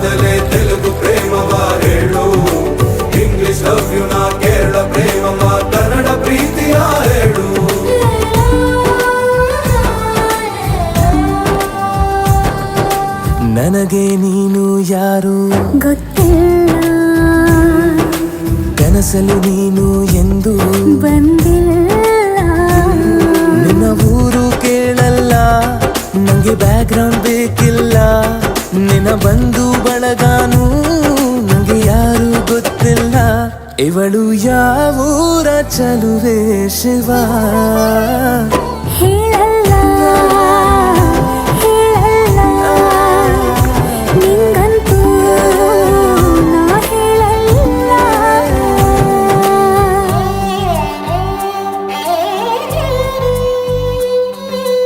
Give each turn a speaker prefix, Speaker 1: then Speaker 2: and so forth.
Speaker 1: ಮೊದಲೇ ತೆಲುಗು ಪ್ರೇಮವ ಹೇಳು, English love you ನಾ ಕೇರಳ ಪ್ರೇಮವ ಕನ್ನಡ ಪ್ರೀತಿಯ ಹೇಳು.
Speaker 2: ನನಗೆ ನೀನು ಯಾರು
Speaker 3: ಗೊತ್ತಿಲ್ಲ,
Speaker 2: ಕನಸಲು ನೀನು ಎಂದು
Speaker 3: ಬಂದಿಲ್ಲ.
Speaker 2: ನಿನ್ನ ಊರು ಕೇಳಲ್ಲ, ನಂಗೆ ಬ್ಯಾಕ್ಗ್ರೌಂಡ್ ಬೇಕಿಲ್ಲ. ನಿನ್ನ ಬಂಧು ಬಳಗಾನು ನಂಗೆ ಯಾರು ಗೊತ್ತಿಲ್ಲ. ಇವಳು ಯಾವೂರ ಚಲುವೆ ಶಿವ
Speaker 3: ಹೇಳ